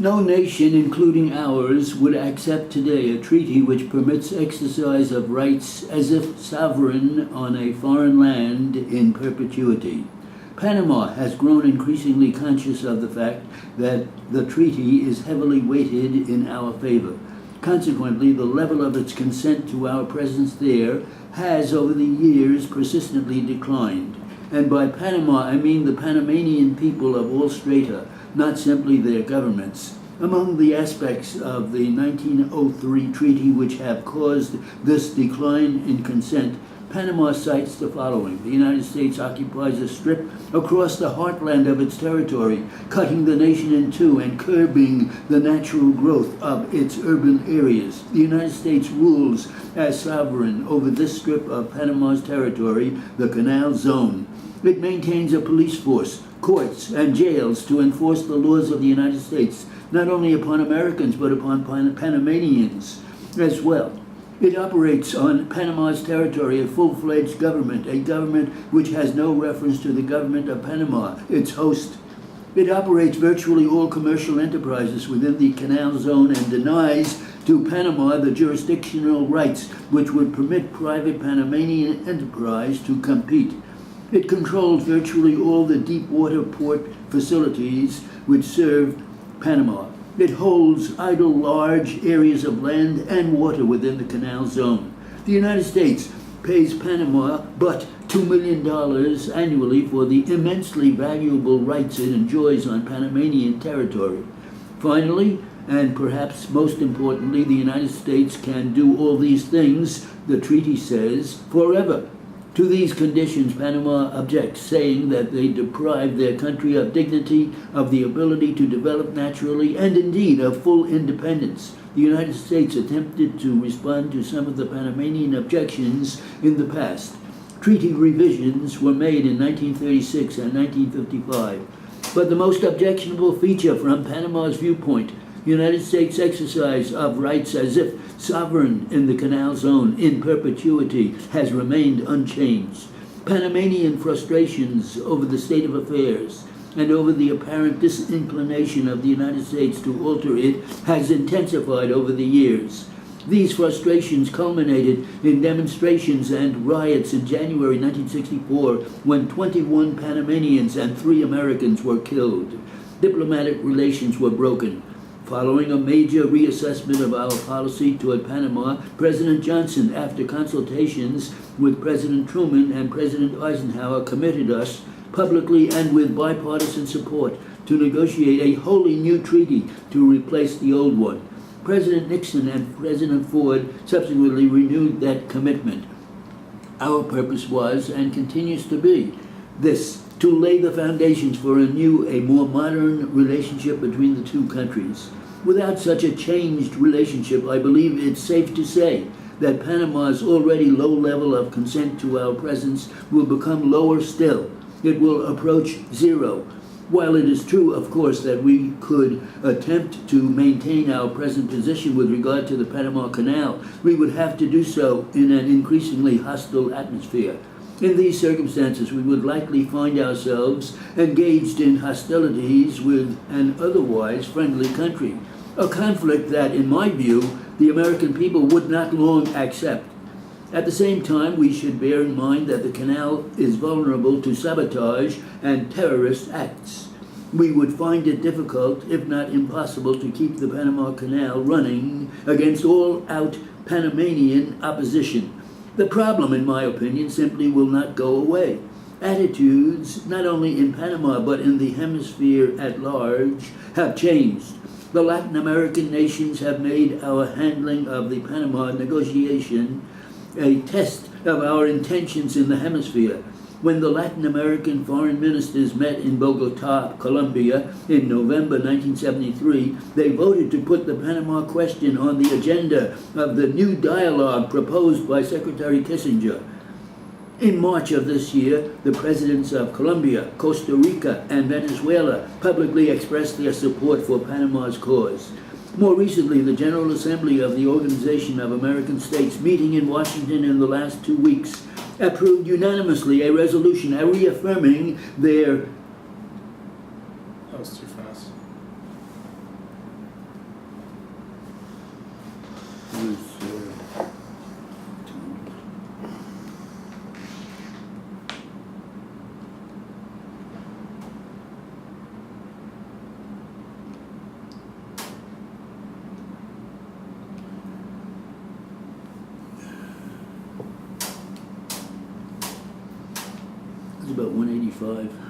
No nation, including ours, would accept today a treaty which permits exercise of rights as if sovereign on a foreign land in perpetuity. Panama has grown increasingly conscious of the fact that the treaty is heavily weighted in our favor. Consequently, the level of its consent to our presence there has, over the years, persistently declined. And by Panama, I mean the Panamanian people of all strata, not simply their governments. Among the aspects of the 1903 treaty which have caused this decline in consent, Panama cites the following. The United States occupies a strip across the heartland of its territory, cutting the nation in two and curbing the natural growth of its urban areas. The United States rules as sovereign over this strip of Panama's territory, the Canal Zone. It maintains a police force, courts, and jails to enforce the laws of the United States, not only upon Americans, but upon Panamanians as well. It operates on Panama's territory a full-fledged government, a government which has no reference to the government of Panama, its host. It operates virtually all commercial enterprises within the Canal Zone and denies to Panama the jurisdictional rights which would permit private Panamanian enterprise to compete. It controls virtually all the deep water port facilities which serve Panama. It holds idle large areas of land and water within the Canal Zone. The United States pays Panama but $2 million annually for the immensely valuable rights it enjoys on Panamanian territory. Finally, and perhaps most importantly, the United States can do all these things, the treaty says, forever. To these conditions, Panama objects, saying that they deprive their country of dignity, of the ability to develop naturally, and indeed of full independence. The United States attempted to respond to some of the Panamanian objections in the past. Treaty revisions were made in 1936 and 1955. But the most objectionable feature from Panama's viewpoint, the United States' exercise of rights as if sovereign in the Canal Zone in perpetuity, has remained unchanged. Panamanian frustrations over the state of affairs and over the apparent disinclination of the United States to alter it has intensified over the years. These frustrations culminated in demonstrations and riots in January 1964 when 21 Panamanians and 3 Americans were killed. Diplomatic relations were broken. Following a major reassessment of our policy toward Panama, President Johnson, after consultations with President Truman and President Eisenhower, committed us publicly and with bipartisan support to negotiate a wholly new treaty to replace the old one. President Nixon and President Ford subsequently renewed that commitment. Our purpose was, and continues to be, this: to lay the foundations for a more modern relationship between the two countries. Without such a changed relationship, I believe it's safe to say that Panama's already low level of consent to our presence will become lower still. It will approach zero. While it is true, of course, that we could attempt to maintain our present position with regard to the Panama Canal, we would have to do so in an increasingly hostile atmosphere. In these circumstances, we would likely find ourselves engaged in hostilities with an otherwise friendly country, a conflict that, in my view, the American people would not long accept. At the same time, we should bear in mind that the canal is vulnerable to sabotage and terrorist acts. We would find it difficult, if not impossible, to keep the Panama Canal running against all-out Panamanian opposition. The problem, in my opinion, simply will not go away. Attitudes, not only in Panama but in the hemisphere at large, have changed. The Latin American nations have made our handling of the Panama negotiation a test of our intentions in the hemisphere. When the Latin American foreign ministers met in Bogota, Colombia, in November 1973, they voted to put the Panama question on the agenda of the new dialogue proposed by Secretary Kissinger. In March of this year, the presidents of Colombia, Costa Rica, and Venezuela publicly expressed their support for Panama's cause. More recently, the General Assembly of the Organization of American States, meeting in Washington in the last 2 weeks, approved unanimously a resolution reaffirming their... That was too fast. It's about 185.